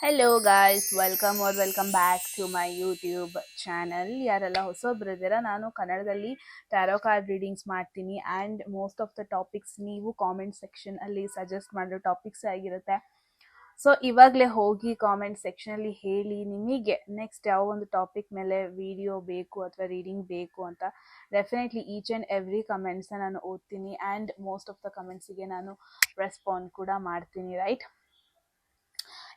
Hello guys, welcome back to my YouTube channel. ಯಾರೆಲ್ಲ ಹೊಸೊಬ್ರಿದ್ದೀರಾ, ನಾನು ಕನ್ನಡದಲ್ಲಿ ಟ್ಯಾರೋ ಕಾರ್ಡ್ ರೀಡಿಂಗ್ಸ್ ಮಾಡ್ತೀನಿ and most of the topics ನೀವು ಕಾಮೆಂಟ್ ಸೆಕ್ಷನ್ ಅಲ್ಲಿ ಸಜೆಸ್ಟ್ ಮಾಡಿರೋ ಟಾಪಿಕ್ಸ್ ಆಗಿರುತ್ತೆ. ಸೊ ಇವಾಗಲೇ ಹೋಗಿ ಕಾಮೆಂಟ್ ಸೆಕ್ಷನಲ್ಲಿ ಹೇಳಿ ನಿಮಗೆ ನೆಕ್ಸ್ಟ್ ಯಾವ ಒಂದು ಟಾಪಿಕ್ ಮೇಲೆ ವಿಡಿಯೋ ಬೇಕು ಅಥವಾ ರೀಡಿಂಗ್ ಬೇಕು ಅಂತ. ಡೆಫಿನೆಟ್ಲಿ ಈಚ್ ಆ್ಯಂಡ್ ಎವ್ರಿ ಕಮೆಂಟ್ಸ್ನ ನಾನು ಓದ್ತೀನಿ ಆ್ಯಂಡ್ ಮೋಸ್ಟ್ ಆಫ್ ದ ಕಮೆಂಟ್ಸಿಗೆ ನಾನು ರೆಸ್ಪಾಂಡ್ ಕೂಡ ಮಾಡ್ತೀನಿ. ರೈಟ್,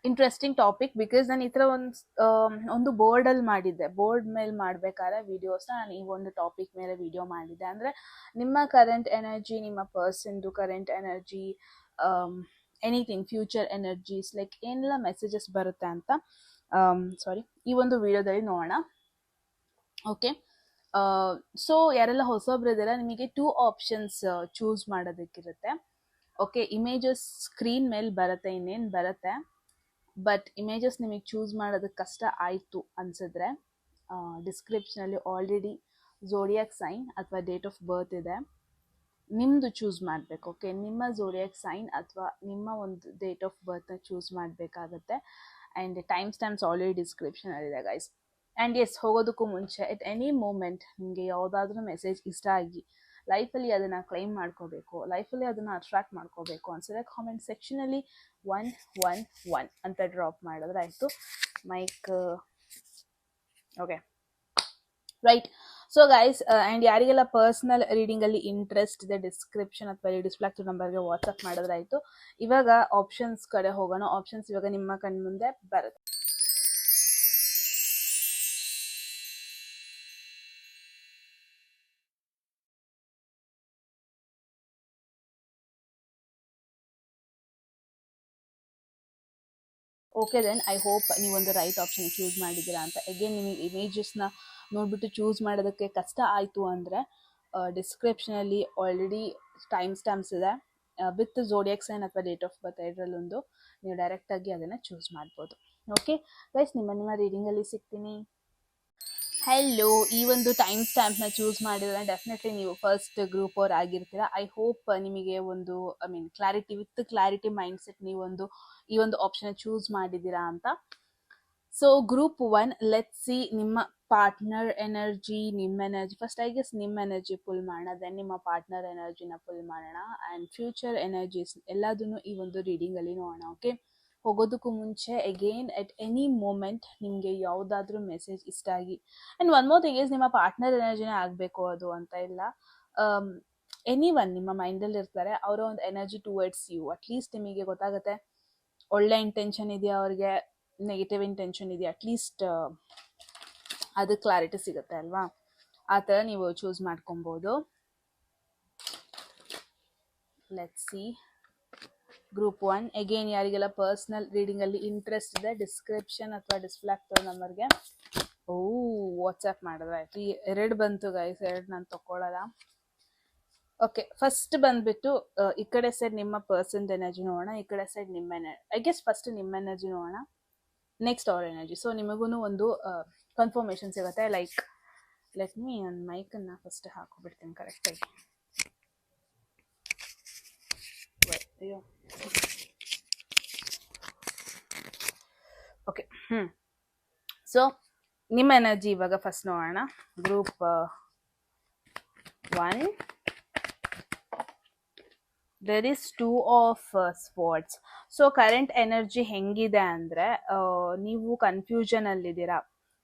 ಇಂಟ್ರೆಸ್ಟಿಂಗ್ ಟಾಪಿಕ್ ಬಿಕಾಸ್ ನಾನು ಈ ಥರ ಒಂದು ಬೋರ್ಡಲ್ಲಿ ಮಾಡಿದ್ದೆ. ಬೋರ್ಡ್ ಮೇಲೆ ಮಾಡಬೇಕಾದ್ರೆ ವೀಡಿಯೋಸ್ನ ನಾನು ಈ ಒಂದು ಟಾಪಿಕ್ ಮೇಲೆ ವಿಡಿಯೋ ಮಾಡಿದ್ದೆ. ಅಂದರೆ ನಿಮ್ಮ ಕರೆಂಟ್ ಎನರ್ಜಿ, ನಿಮ್ಮ ಪರ್ಸನ್ದು current energy, anything future energies, like ಏನೆಲ್ಲ ಮೆಸೇಜಸ್ ಬರುತ್ತೆ ಅಂತ ಸಾರಿ ಈ ಒಂದು ವಿಡಿಯೋದಲ್ಲಿ ನೋಡೋಣ. ಓಕೆ, ಸೊ ಯಾರೆಲ್ಲ ಹೊಸೊಬ್ರಿದ್ದೀರಾ, ನಿಮಗೆ 2 ಆಪ್ಷನ್ಸ್ ಚೂಸ್ ಮಾಡೋದಕ್ಕಿರುತ್ತೆ. ಓಕೆ, ಇಮೇಜಸ್ ಸ್ಕ್ರೀನ್ ಮೇಲೆ ಬರುತ್ತೆ, ಇನ್ನೇನು ಬರುತ್ತೆ. ಬಟ್ ಇಮೇಜಸ್ ನಿಮಗೆ ಚೂಸ್ ಮಾಡೋದಕ್ಕೆ ಕಷ್ಟ ಆಯಿತು ಅನಿಸಿದ್ರೆ ಡಿಸ್ಕ್ರಿಪ್ಷನಲ್ಲಿ ಆಲ್ರೆಡಿ ಝೋಡಿಯಾಕ್ ಸೈನ್ ಅಥವಾ ಡೇಟ್ ಆಫ್ ಬರ್ತ್ ಇದೆ, ನಿಮ್ಮದು ಚೂಸ್ ಮಾಡಬೇಕು. ಓಕೆ, ನಿಮ್ಮ ಝೋಡಿಯಾಕ್ ಸೈನ್ ಅಥವಾ ನಿಮ್ಮ ಒಂದು ಡೇಟ್ ಆಫ್ ಬರ್ತ್ನ ಚೂಸ್ ಮಾಡಬೇಕಾಗತ್ತೆ. ಆ್ಯಂಡ್ ಟೈಮ್ ಸ್ಟ್ಯಾಂಪ್ಸ್ ಆಲ್ರೆಡಿ ಡಿಸ್ಕ್ರಿಪ್ಷನಲ್ಲಿದೆ ಗೈಸ್. ಆ್ಯಂಡ್ ಎಸ್, ಹೋಗೋದಕ್ಕೂ ಮುಂಚೆ ಎಟ್ ಎನಿ ಮೂಮೆಂಟ್ ನಿಮಗೆ ಯಾವುದಾದ್ರೂ ಮೆಸೇಜ್ ಇಷ್ಟ ಆಗಿ ಲೈಫಲ್ಲಿ ಅದನ್ನು ಕ್ಲೈಮ್ ಮಾಡ್ಕೋಬೇಕು, ಲೈಫಲ್ಲಿ ಅದನ್ನು ಅಟ್ರಾಕ್ಟ್ ಮಾಡ್ಕೋಬೇಕು ಅನ್ಸಿದ್ರೆ ಕಾಮೆಂಟ್ ಸೆಕ್ಷನಲ್ಲಿ 111 ಅಂತ ಡ್ರಾಪ್ ಮಾಡಿದ್ರೆ ಆಯಿತು. Mic okay, right. So guys, and ಯಾರಿಗೆಲ್ಲ ಪರ್ಸ್ನಲ್ ರೀಡಿಂಗಲ್ಲಿ ಇಂಟ್ರೆಸ್ಟ್ ಇದೆ, ಡಿಸ್ಕ್ರಿಪ್ಷನ್ ಅಥವಾ ಡಿಸ್ಪ್ಲೇ ಆಗ್ತಿರೋ ನಂಬರ್ಗೆ ವಾಟ್ಸಪ್ ಮಾಡಿದ್ರೆ ಆಯಿತು. ಇವಾಗ ಆಪ್ಷನ್ಸ್ ಕಡೆ ಹೋಗೋಣ. ಆಪ್ಷನ್ಸ್ ಇವಾಗ ನಿಮ್ಮ ಕಣ್ಮುಂದೆ ಬರುತ್ತೆ. ಓಕೆ ದೆನ್, ಐ ಹೋಪ್ ನೀವೊಂದು ರೈಟ್ ಆಪ್ಷನ್ ಚೂಸ್ ಮಾಡಿದ್ದೀರಾ ಅಂತ. ಅಗೇನ್ ನಿಮಗೆ ಇಮೇಜಸ್ನ ನೋಡಿಬಿಟ್ಟು ಚೂಸ್ ಮಾಡೋದಕ್ಕೆ ಕಷ್ಟ ಆಯಿತು ಅಂದರೆ ಡಿಸ್ಕ್ರಿಪ್ಷನಲ್ಲಿ ಆಲ್ರೆಡಿ ಟೈಮ್ ಸ್ಟ್ಯಾಂಪ್ಸ್ ಇದೆ ವಿತ್ ಝೋಡಿಯಾಕ್ ಸೈನ್ ಅಥವಾ ಡೇಟ್ ಆಫ್ ಬರ್ತ್ ಎರಡರಲ್ಲೊಂದು. ನೀವು ಡೈರೆಕ್ಟಾಗಿ ಅದನ್ನು ಚೂಸ್ ಮಾಡ್ಬೋದು. ಓಕೆ ಗೈಸ್, ನಿಮ್ಮ ರೀಡಿಂಗಲ್ಲಿ ಸಿಗ್ತೀನಿ. ಹೆಲೋ, ಈ ಒಂದು ಟೈಮ್ ಸ್ಟ್ಯಾಂಪ್ನ ಚೂಸ್ ಮಾಡಿದ್ರೆ ಡೆಫಿನೆಟ್ಲಿ ನೀವು ಫಸ್ಟ್ ಗ್ರೂಪ್ ಅವ್ರು ಆಗಿರ್ತೀರ. ಐ ಹೋಪ್ ನಿಮಗೆ ಒಂದು clarity, with clarity mind set ನೀವೊಂದು ಈ ಒಂದು ಆಪ್ಷನ್ ಚೂಸ್ ಮಾಡಿದ್ದೀರಾ ಅಂತ. ಸೊ ಗ್ರೂಪ್ 1, ಲೆಟ್ ಸಿ ನಿಮ್ಮ ಪಾರ್ಟ್ನರ್ ಎನರ್ಜಿ, ನಿಮ್ಮ ಎನರ್ಜಿ ಫಸ್ಟ್. ಐ ಗೆಸ್ ನಿಮ್ಮ ಎನರ್ಜಿ ಪುಲ್ ಮಾಡೋಣ, ದೆನ್ ನಿಮ್ಮ ಪಾರ್ಟ್ನರ್ ಎನರ್ಜಿನ ಪುಲ್ ಮಾಡೋಣ ಆ್ಯಂಡ್ ಫ್ಯೂಚರ್ ಎನರ್ಜೀಸ್ ಎಲ್ಲದನ್ನು ಈ ಒಂದು ರೀಡಿಂಗಲ್ಲಿ ನೋಡೋಣ. ಓಕೆ, ಹೋಗೋದಕ್ಕೂ ಮುಂಚೆ ಅಗೇನ್ ಎಟ್ ಎನಿ ಮೂಮೆಂಟ್ ನಿಮಗೆ ಯಾವುದಾದ್ರೂ ಮೆಸೇಜ್ ಇಷ್ಟ ಆಗಿ, and one more thing is, ನಿಮ್ಮ ಪಾರ್ಟ್ನರ್ ಎನರ್ಜಿನೇ ಆಗಬೇಕು ಅದು ಅಂತ ಇಲ್ಲ. ಎನಿ ಒನ್ ನಿಮ್ಮ ಮೈಂಡಲ್ಲಿ ಇರ್ತಾರೆ, ಅವರ ಒಂದು ಎನರ್ಜಿ ಟುವರ್ಡ್ಸ್ ಯು. ಅಟ್ಲೀಸ್ಟ್ ನಿಮಗೆ ಗೊತ್ತಾಗುತ್ತೆ ಒಳ್ಳೆ ಇಂಟೆನ್ಷನ್ ಇದೆಯಾ ಅವ್ರಿಗೆ, ನೆಗೆಟಿವ್ ಇಂಟೆನ್ಷನ್ ಇದೆಯಾ, ಅಟ್ಲೀಸ್ಟ್ ಅದು ಕ್ಲಾರಿಟಿ ಸಿಗುತ್ತೆ ಅಲ್ವಾ. ಆ ಥರ ನೀವು ಚೂಸ್ ಮಾಡ್ಕೊಬೋದು. Let's see group 1. ಅಗೇನ್ ಯಾರಿಗೆಲ್ಲ ಪರ್ಸ್ನಲ್ ರೀಡಿಂಗಲ್ಲಿ ಇಂಟ್ರೆಸ್ಟ್ ಇದೆ, ಡಿಸ್ಕ್ರಿಪ್ಷನ್ ಅಥವಾ ಡಿಸ್ಪ್ಲೇ ಆಗ್ತಿರೋ ನಂಬರ್ಗೆ ವಾಟ್ಸಪ್ ಮಾಡಿದ್ರೆ ಆಯ್ತು. ಈ 2 ಬಂತು ಗೈಸ್, 2 ನಾನು ತಗೊಳ್ಳಲ್ಲ. ಓಕೆ, ಫಸ್ಟ್ ಬಂದ್ಬಿಟ್ಟು ಈ ಕಡೆ ಸೈಡ್ ನಿಮ್ಮ ಪರ್ಸನ್ ಎನರ್ಜಿ ನೋಡೋಣ, ಈ ಕಡೆ ಸೈಡ್ ನಿಮ್ಮ ಎನರ್ಜಿ. ಐ ಗೆಸ್ ಫಸ್ಟ್ ನಿಮ್ಮ ಎನರ್ಜಿ ನೋಡೋಣ, ನೆಕ್ಸ್ಟ್ ಅವರ್ ಎನರ್ಜಿ. ಸೊ ನಿಮಗೂ ಒಂದು ಕನ್ಫರ್ಮೇಷನ್ ಸಿಗುತ್ತೆ. ಲೈಕ್ ಲೆಟ್ ಮೀ ನನ್ನ ಮೈಕನ್ನು ಫಸ್ಟ್ ಹಾಕೋಬಿಡ್ತೀನಿ ಕರೆಕ್ಟಾಗಿ. ಅಯ್ಯೋ, ಓಕೆ. ಸೊ ನಿಮ್ಮ ಎನರ್ಜಿ ಇವಾಗ ಫಸ್ಟ್ ನೋಡೋಣ. Group 1, there is 2 of spots. So current energy ಹೆಂಗಿದೆ ಅಂದರೆ, ನೀವು ಕನ್ಫ್ಯೂಷನಲ್ಲಿದ್ದೀರಾ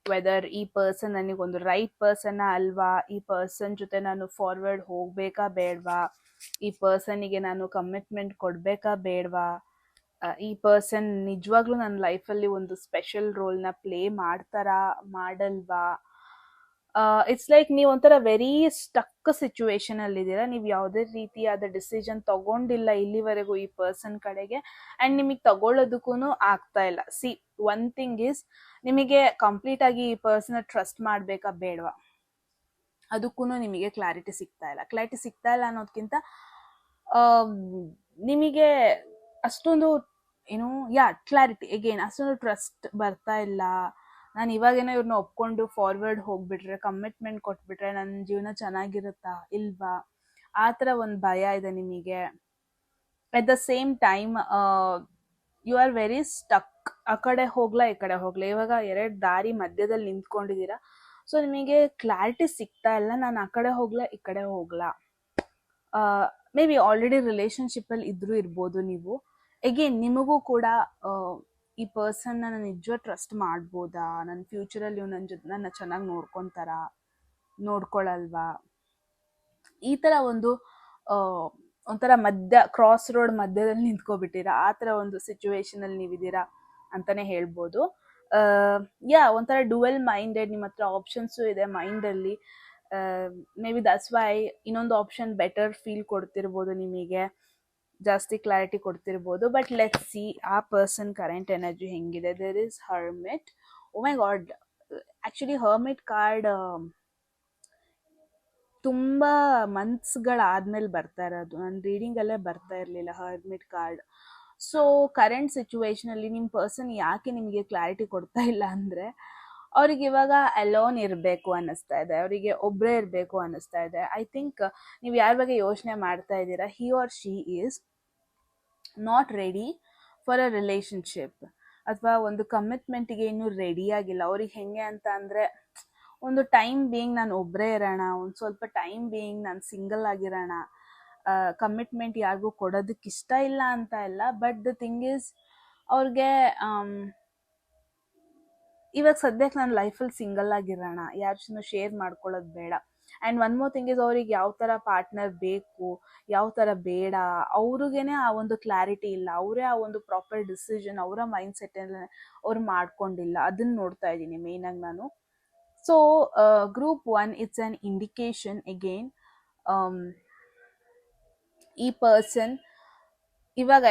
ವೆದರ್ ಈ ಪರ್ಸನ್ ನನಗೊಂದು ರೈಟ್ ಪರ್ಸನ್ನ ಅಲ್ವಾ, ಈ ಪರ್ಸನ್ ಜೊತೆ ನಾನು ಫಾರ್ವರ್ಡ್ ಹೋಗಬೇಕಾ ಬೇಡವಾ, ಈ ಪರ್ಸನಿಗೆ ನಾನು ಕಮಿಟ್ಮೆಂಟ್ ಕೊಡಬೇಕಾ ಬೇಡವಾ, ಈ ಪರ್ಸನ್ ನಿಜವಾಗ್ಲೂ ನನ್ನ ಲೈಫಲ್ಲಿ ಒಂದು ಸ್ಪೆಷಲ್ ರೋಲ್ನ ಪ್ಲೇ ಮಾಡ್ತಾರಾ ಮಾಡಲ್ವಾ. ಇಟ್ಸ್ ಲೈಕ್ ನೀವು ಒಂಥರ ವೆರಿ ಸ್ಟಕ್ ಸಿಚುವೇಶನ್ ಅಲ್ಲಿದ್ದೀರಾ. ನೀವು ಯಾವುದೇ ರೀತಿಯಾದ ಡಿಸಿಷನ್ ತಗೊಂಡಿಲ್ಲ ಇಲ್ಲಿವರೆಗೂ ಈ ಪರ್ಸನ್ ಕಡೆಗೆ, ಆ್ಯಂಡ್ ನಿಮಗೆ ತಗೊಳ್ಳೋದಕ್ಕೂ ಆಗ್ತಾ ಇಲ್ಲ. ಸಿ, ಒನ್ ಥಿಂಗ್ ಈಸ್, ನಿಮಗೆ ಕಂಪ್ಲೀಟ್ ಆಗಿ ಈ ಪರ್ಸನ್ ಟ್ರಸ್ಟ್ ಮಾಡಬೇಕಾ ಬೇಡವಾ, ಅದಕ್ಕೂ ನಿಮಗೆ ಕ್ಲಾರಿಟಿ ಸಿಗ್ತಾ ಇಲ್ಲ ಅನ್ನೋದಕ್ಕಿಂತ ನಿಮಗೆ ಅಷ್ಟೊಂದು ಕ್ಲಾರಿಟಿ, ಎಗೇನ್ ಅಷ್ಟೊಂದು ಟ್ರಸ್ಟ್ ಬರ್ತಾ ಇಲ್ಲ. ನಾನು ಇವಾಗೇನೋ ಇವ್ರನ್ನ ಒಪ್ಕೊಂಡು ಫಾರ್ವರ್ಡ್ ಹೋಗ್ಬಿಟ್ರೆ, ಕಮಿಟ್ಮೆಂಟ್ ಕೊಟ್ಬಿಟ್ರೆ ನನ್ನ ಜೀವನ ಚೆನ್ನಾಗಿರುತ್ತಾ ಇಲ್ವಾ, ಆ ಥರ ಒಂದು ಭಯ ಇದೆ ನಿಮಗೆ. At the same time you are very stuck. ಆ ಕಡೆ ಹೋಗ್ಲಾ ಈ ಕಡೆ ಹೋಗ್ಲಾ, ಇವಾಗ ಎರಡು ದಾರಿ ಮಧ್ಯದಲ್ಲಿ ನಿಂತ್ಕೊಂಡಿದ್ದೀರಾ. ಸೊ ನಿಮಗೆ ಕ್ಲಾರಿಟಿ ಸಿಗ್ತಾ ಇಲ್ಲ, ನಾನು ಆ ಕಡೆ ಹೋಗ್ಲಾ ಈ ಕಡೆ ಹೋಗ್ಲಾ. ಮೇ ಬಿ ಆಲ್ರೆಡಿ ರಿಲೇಶನ್ಶಿಪ್ಪಲ್ಲಿ ಇದ್ರೂ ಇರ್ಬೋದು ನೀವು. ಎಗೇನ್ ನಿಮಗೂ ಕೂಡ ಈ ಪರ್ಸನ್ನ ನಾನು ನಿಜವಾಗ್ ಟ್ರಸ್ಟ್ ಮಾಡ್ಬೋದಾ, ನನ್ನ ಫ್ಯೂಚರಲ್ಲಿ ಇವ್ ನನ್ನ ಚೆನ್ನಾಗಿ ನೋಡ್ಕೊತಾರಾ, ನೋಡ್ಕೊಳಲ್ವಾ, ಈ ಥರ ಒಂಥರ ಕ್ರಾಸ್ ರೋಡ್ ಮಧ್ಯದಲ್ಲಿ ನಿಂತ್ಕೊಬಿಟ್ಟಿರಾ. ಆ ಥರ ಒಂದು ಸಿಚುವೇಶನಲ್ಲಿ ನೀವಿದ್ದೀರಾ ಅಂತಾನೆ ಹೇಳ್ಬೋದು. ಒಂಥರ ಡುವೆಲ್ ಮೈಂಡೆಡ್, ನಿಮ್ಮ ಹತ್ರ ಆಪ್ಷನ್ಸು ಇದೆ ಮೈಂಡಲ್ಲಿ. ಮೇ ಬಿ ದಟ್ಸ್ ವೈ ಇನ್ನೊಂದು ಆಪ್ಷನ್ ಬೆಟರ್ ಫೀಲ್ ಕೊಡ್ತಿರ್ಬೋದು ನಿಮಗೆ, ಜಾಸ್ತಿ ಕ್ಲಾರಿಟಿ ಕೊಡ್ತಿರ್ಬೋದು. ಬಟ್ ಲೆಟ್ಸ್ ಸಿ ಆ ಪರ್ಸನ್ ಕರೆಂಟ್ ಎನರ್ಜಿ ಹೆಂಗಿದೆ. There is hermit. Oh my God, actually hermit card ತುಂಬ ಮಂತ್ಸ್ಗಳಾದ್ಮೇಲೆ ಬರ್ತಾ ಇರೋದು. ನನ್ನ ರೀಡಿಂಗಲ್ಲೇ ಬರ್ತಾ ಇರಲಿಲ್ಲ ಹರ್ಮಿಟ್ ಕಾರ್ಡ್. ಸೊ ಕರೆಂಟ್ ಸಿಚುವೇಶನಲ್ಲಿ ನಿಮ್ಮ ಪರ್ಸನ್ ಯಾಕೆ ನಿಮಗೆ ಕ್ಲಾರಿಟಿ ಕೊಡ್ತಾ ಇಲ್ಲ ಅಂದರೆ, ಅವ್ರಿಗೆ ಇವಾಗ ಅಲೋನ್ ಇರಬೇಕು ಅನ್ನಿಸ್ತಾ ಇದೆ, ಅವರಿಗೆ ಒಬ್ಬರೇ ಇರಬೇಕು ಅನ್ನಿಸ್ತಾ ಇದೆ. ಐ ಥಿಂಕ್ ನೀವು ಯಾರ ಬಗ್ಗೆ ಯೋಚನೆ ಮಾಡ್ತಾ ಇದ್ದೀರಾ, he or she is not ready for a relationship ಅಥವಾ ಒಂದು ಕಮಿಟ್ಮೆಂಟಿಗೆ ಇನ್ನೂ ರೆಡಿ ಆಗಿಲ್ಲ. ಅವ್ರಿಗೆ ಹೆಂಗೆ ಅಂತ ಅಂದರೆ, ಒಂದು ಟೈಮ್ ಬೀಯಿಂಗ್ ನಾನು ಒಬ್ಬರೇ ಇರೋಣ, ಒಂದು ಸ್ವಲ್ಪ ಟೈಮ್ ಬೀಯಿಂಗ್ ನಾನು ಸಿಂಗಲ್ ಆಗಿರೋಣ, ಕಮಿಟ್ಮೆಂಟ್ ಯಾರಿಗೂ ಕೊಡೋದಕ್ಕೆ ಇಷ್ಟ ಇಲ್ಲ ಅಂತ ಇಲ್ಲ. ಬಟ್ ದ ಥಿಂಗ್ ಈಸ್, ಅವ್ರಿಗೆ ಇವಾಗ ಸದ್ಯಕ್ಕೆ ನನ್ನ ಲೈಫಲ್ಲಿ ಸಿಂಗಲ್ ಆಗಿರೋಣ, ಯಾರ ಜೊತೆ ಶೇರ್ ಮಾಡ್ಕೊಳ್ಳೋದು ಬೇಡ. And one more thing is, ಅವ್ರಿಗೆ ಯಾವ ಥರ ಪಾರ್ಟ್ನರ್ ಬೇಕು, ಯಾವ ಥರ ಬೇಡ, ಅವ್ರಿಗೇನೆ ಆ ಒಂದು ಕ್ಲಾರಿಟಿ ಇಲ್ಲ. ಅವರೇ ಆ ಒಂದು ಪ್ರಾಪರ್ ಡಿಸಿಷನ್ ಅವರ ಮೈಂಡ್ ಸೆಟ್ಟಲ್ಲಿ ಅವ್ರು ಮಾಡ್ಕೊಂಡಿಲ್ಲ. ಅದನ್ನು ನೋಡ್ತಾ ಇದ್ದೀನಿ ಮೇಯ್ನಾಗಿ ನಾನು. So group 1, it's an indication again. ಈ ಪರ್ಸನ್ ಇವಾಗ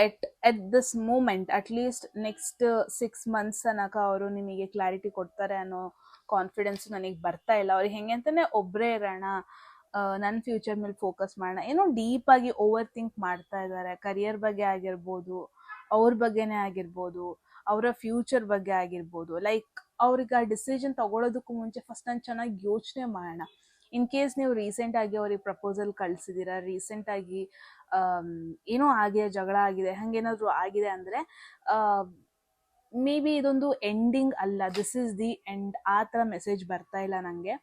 at this moment at least next 6 months ತನಕ ಅವರು ನಿಮಗೆ ಕ್ಲಾರಿಟಿ ಕೊಡ್ತಾರೆ ಅನ್ನೋ ಕಾನ್ಫಿಡೆನ್ಸ್ ನನಗೆ ಬರ್ತಾ ಇಲ್ಲ. ಅವ್ರಿಗೆ ಹೆಂಗೆ ಅಂತಾನೆ ಒಬ್ಬರೇ ಇರೋಣ, ನನ್ನ ಫ್ಯೂಚರ್ ಮೇಲೆ ಫೋಕಸ್ ಮಾಡೋಣ, ಏನೋ ಡೀಪಾಗಿ ಓವರ್ ಥಿಂಕ್ ಮಾಡ್ತಾ ಇದ್ದಾರೆ. ಕರಿಯರ್ ಬಗ್ಗೆ ಆಗಿರ್ಬೋದು, ಅವ್ರ ಬಗ್ಗೆನೇ ಆಗಿರ್ಬೋದು, ಅವರ ಫ್ಯೂಚರ್ ಬಗ್ಗೆ ಆಗಿರ್ಬೋದು. ಲೈಕ್ ಅವ್ರಿಗೆ ಆ ಡಿಸಿಷನ್ ತಗೊಳ್ಳೋದಕ್ಕೂ ಮುಂಚೆ ಫಸ್ಟ್ ನಾನು ಚೆನ್ನಾಗಿ ಯೋಚನೆ ಮಾಡೋಣ. ಇನ್ ಕೇಸ್ ನೀವು ರೀಸೆಂಟಾಗಿ ಅವ್ರಿಗೆ ಪ್ರಪೋಸಲ್ ಕಳಿಸಿದ್ದೀರಾ, ರೀಸೆಂಟಾಗಿ ಏನೋ ಆಗಿದೆ, ಜಗಳ ಆಗಿದೆ, ಹಂಗೇನಾದರೂ ಆಗಿದೆ ಅಂದರೆ ಮೇ ಬಿ ಇದೊಂದು ಎಂಡಿಂಗ್ ಅಲ್ಲ, ದಿಸ್ ಈಸ್ ದಿ ಎಂಡ್. ಆ ಥರ ಮೆಸೇಜ್ ಬರ್ತಾ ಇಲ್ಲ ನನಗೆ.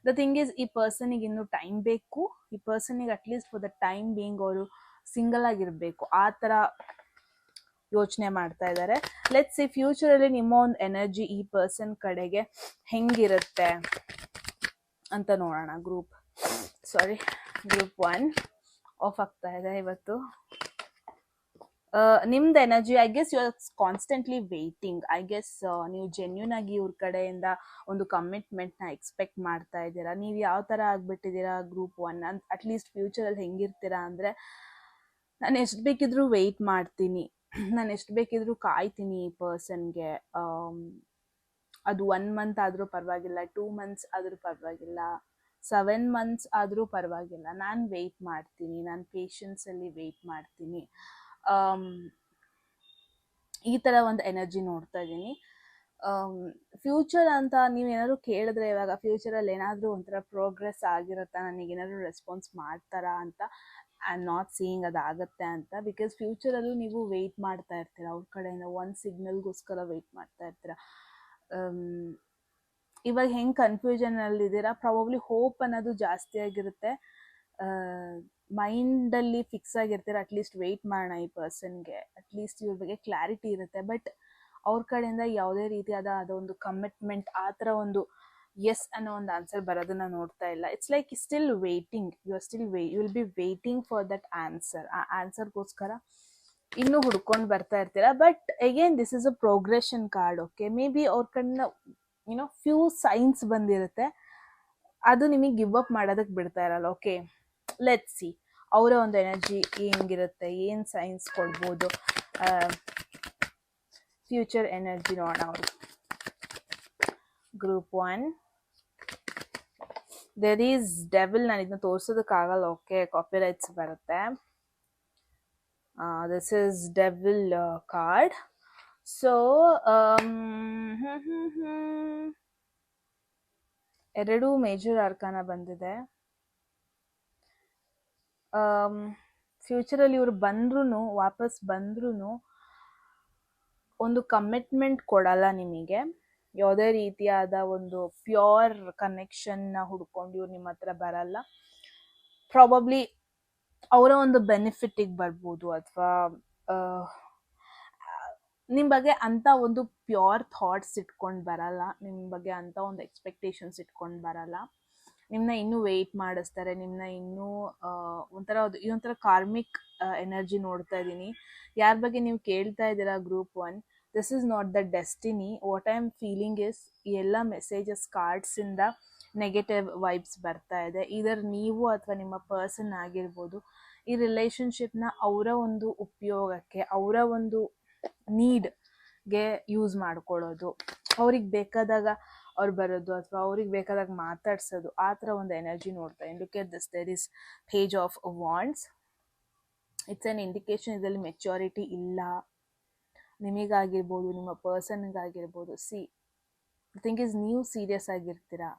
ದ ಥಿಂಗ್ ಈಸ್, ಈ ಪರ್ಸನಿಗೆ ಇನ್ನೂ ಟೈಮ್ ಬೇಕು. ಈ ಪರ್ಸನಿಗೆ at least for the time being ಅವರು ಸಿಂಗಲ್ ಆಗಿರಬೇಕು, ಆ ಥರ ಯೋಚನೆ ಮಾಡ್ತಾ ಇದ್ದಾರೆ. ಲೆಟ್ಸ್ ಸಿ ಫ್ಯೂಚರಲ್ಲಿ ನಿಮ್ಮ ಒಂದು ಎನರ್ಜಿ ಈ ಪರ್ಸನ್ ಕಡೆಗೆ ಹೆಂಗಿರುತ್ತೆ ಅಂತ ನೋಡೋಣ. ಗ್ರೂಪ್ 1 ಆಫ್ ಆಗ್ತಾ ಇದೆ ಇವತ್ತು. ನಿಮ್ದು energy, I guess you are constantly waiting. I guess ನೀವು ಜೆನ್ಯೂನ್ ಆಗಿ ಇವ್ರ ಕಡೆಯಿಂದ ಒಂದು ಕಮಿಟ್ಮೆಂಟ್ನ ಎಕ್ಸ್ಪೆಕ್ಟ್ ಮಾಡ್ತಾ ಇದ್ದೀರಾ. ನೀವು ಯಾವ ಥರ ಆಗಿಬಿಟ್ಟಿದ್ದೀರಾ ಗ್ರೂಪ್ 1, ಅಟ್ಲೀಸ್ಟ್ ಫ್ಯೂಚರಲ್ಲಿ ಹೆಂಗಿರ್ತೀರಾ ಅಂದರೆ, ನಾನು ಎಷ್ಟು ಬೇಕಿದ್ರೂ ವೆಯ್ಟ್ ಮಾಡ್ತೀನಿ, ನಾನು ಎಷ್ಟು ಬೇಕಿದ್ರೂ ಕಾಯ್ತೀನಿ ಈ ಪರ್ಸನ್ಗೆ. ಅದು 1 month ಆದರೂ ಪರವಾಗಿಲ್ಲ, 2 months ಆದರೂ ಪರವಾಗಿಲ್ಲ, 7 months ಆದರೂ ಪರವಾಗಿಲ್ಲ, ನಾನು ವೆಯ್ಟ್ ಮಾಡ್ತೀನಿ, ನಾನು ಪೇಷನ್ಸಲ್ಲಿ ವೆಯ್ಟ್ ಮಾಡ್ತೀನಿ. ಈ ಥರ ಒಂದು ಎನರ್ಜಿ ನೋಡ್ತಾ ಇದ್ದೀನಿ. ಫ್ಯೂಚರ್ ಅಂತ ನೀವೇನಾದ್ರು ಕೇಳಿದ್ರೆ, ಇವಾಗ ಫ್ಯೂಚರಲ್ಲಿ ಏನಾದರೂ ಒಂಥರ ಪ್ರೋಗ್ರೆಸ್ ಆಗಿರುತ್ತಾ, ನನಗೇನಾದರೂ ರೆಸ್ಪಾನ್ಸ್ ಮಾಡ್ತಾರಾ ಅಂತ, ಐ ಆಮ್ ನಾಟ್ ಸೀಯಿಂಗ್ ಅದಾಗತ್ತೆ ಅಂತ. ಬಿಕಾಸ್ ಫ್ಯೂಚರಲ್ಲೂ ನೀವು ವೆಯ್ಟ್ ಮಾಡ್ತಾ ಇರ್ತೀರ, ಅವ್ರ ಕಡೆಯಿಂದ ಒಂದು ಸಿಗ್ನಲ್ಗೋಸ್ಕರ ವೆಯ್ಟ್ ಮಾಡ್ತಾ ಇರ್ತೀರ. ಇವಾಗ ಹೆಂಗೆ ಕನ್ಫ್ಯೂಷನಲ್ಲಿದ್ದೀರಾ, ಪ್ರಾಬಬ್ಲಿ ಹೋಪ್ ಅನ್ನೋದು ಜಾಸ್ತಿ ಆಗಿರುತ್ತೆ, ಮೈಂಡಲ್ಲಿ ಫಿಕ್ಸ್ ಆಗಿರ್ತೀರ. ಅಟ್ಲೀಸ್ಟ್ ವೆಯ್ಟ್ ಮಾಡೋಣ ಈ ಪರ್ಸನ್ಗೆ, ಅಟ್ಲೀಸ್ಟ್ ಇವ್ರ ಬಗ್ಗೆ ಕ್ಲಾರಿಟಿ ಇರುತ್ತೆ. ಬಟ್ ಅವ್ರ ಕಡೆಯಿಂದ ಯಾವುದೇ ರೀತಿಯಾದ ಅದೊಂದು ಕಮಿಟ್ಮೆಂಟ್, ಆ ಥರ ಒಂದು ಎಸ್ ಅನ್ನೋ ಒಂದು ಆನ್ಸರ್ ಬರೋದನ್ನ ನೋಡ್ತಾ ಇಲ್ಲ. It's like still waiting, you will be waiting for that answer. ಆ ಆನ್ಸರ್ಗೋಸ್ಕರ ಇನ್ನೂ ಹುಡ್ಕೊಂಡು ಬರ್ತಾ ಇರ್ತೀರ. But again this is a progression card. Okay, maybe ಅವ್ರ ಕಡೆಯಿಂದ ಫ್ಯೂ ಸೈನ್ಸ್ ಬಂದಿರುತ್ತೆ, ಅದು ನಿಮಗೆ ಗಿವ್ ಅಪ್ ಮಾಡೋದಕ್ಕೆ ಬಿಡ್ತಾ ಇರಲ್ಲ. ಓಕೆ, ಲೆಟ್ಸ್ ಸಿ ಅವರ ಒಂದು ಎನರ್ಜಿ ಹೆಂಗಿರುತ್ತೆ, ಏನು ಸೈನ್ಸ್ ಕೊಡ್ಬೋದು. ಫ್ಯೂಚರ್ ಎನರ್ಜಿ ನೋಡೋಣ ಅವರು. Group 1, there is devil. ನಾನು ಇದನ್ನ ತೋರ್ಸೋದಕ್ಕಾಗಲ್ಲ, ಓಕೆ, ಕಾಪಿರೈಟ್ಸ್ ಬರುತ್ತೆ. This is devil card. So ಎರಡು ಮೇಜರ್ ಅರ್ಕಾನ ಬಂದಿದೆ. ಫ್ಯೂಚರಲ್ಲಿ ಇವರು ವಾಪಸ್ ಬಂದ್ರೂ ಒಂದು ಕಮಿಟ್ಮೆಂಟ್ ಕೊಡಲ್ಲ ನಿಮಗೆ. ಯಾವುದೇ ರೀತಿಯಾದ ಒಂದು ಪ್ಯೂರ್ ಕನೆಕ್ಷನ್ನ ಹುಡ್ಕೊಂಡು ಇವ್ರು ನಿಮ್ಮ ಹತ್ರ ಬರಲ್ಲ. ಪ್ರಾಬಬ್ಲಿ ಅವರ ಒಂದು ಬೆನಿಫಿಟ್ಟಿಗೆ ಬರ್ಬೋದು, ಅಥವಾ ನಿಮ್ಮ ಬಗ್ಗೆ ಅಂತ ಒಂದು ಪ್ಯೂರ್ ಥಾಟ್ಸ್ ಇಟ್ಕೊಂಡು ಬರಲ್ಲ, ನಿಮ್ಮ ಬಗ್ಗೆ ಅಂತ ಒಂದು ಎಕ್ಸ್ಪೆಕ್ಟೇಷನ್ಸ್ ಇಟ್ಕೊಂಡು ಬರಲ್ಲ. ನಿಮ್ಮನ್ನ ಇನ್ನೂ ವೆಯ್ಟ್ ಮಾಡಿಸ್ತಾರೆ, ನಿಮ್ಮನ್ನ ಇನ್ನೂ ಇದೊಂಥರ ಕಾರ್ಮಿಕ್ ಎನರ್ಜಿ ನೋಡ್ತಾ ಇದ್ದೀನಿ. ಯಾರ ಬಗ್ಗೆ ನೀವು ಕೇಳ್ತಾ ಇದ್ದೀರಾ group 1, this is not the destiny. What I am feeling is ಈ ಎಲ್ಲ ಮೆಸೇಜಸ್ ಕಾರ್ಡ್ಸಿಂದ ನೆಗೆಟಿವ್ ವೈಬ್ಸ್ ಬರ್ತಾ ಇದೆ. ಇದರ್ ನೀವು ಅಥವಾ ನಿಮ್ಮ ಪರ್ಸನ್ ಆಗಿರ್ಬೋದು ಈ ರಿಲೇಷನ್ಶಿಪ್ನ ಅವರ ಒಂದು ಉಪಯೋಗಕ್ಕೆ, ಅವರ ಒಂದು ನೀಡ್ಗೆ ಯೂಸ್ ಮಾಡ್ಕೊಳ್ಳೋದು, ಅವ್ರಿಗೆ ಬೇಕಾದಾಗ ಅವ್ರು ಬರೋದು ಅಥವಾ ಅವ್ರಿಗೆ ಬೇಕಾದಾಗ ಮಾತಾಡ್ಸೋದು, ಆ ಥರ ಒಂದು ಎನರ್ಜಿ ನೋಡ್ತಾ ಇದ್ದೀನಿ. Look at this, there is page of wands. It's an indication ಇದರಲ್ಲಿ ಮೆಚ್ಯೂರಿಟಿ ಇಲ್ಲ ನಿಮಗಾಗಿರ್ಬೋದು, ನಿಮ್ಮ ಪರ್ಸನ್ಗಾಗಿರ್ಬೋದು. ಥಿಂಕ್ ಇಸ್ ನೀವು ಸೀರಿಯಸ್ ಆಗಿರ್ತೀರಾ,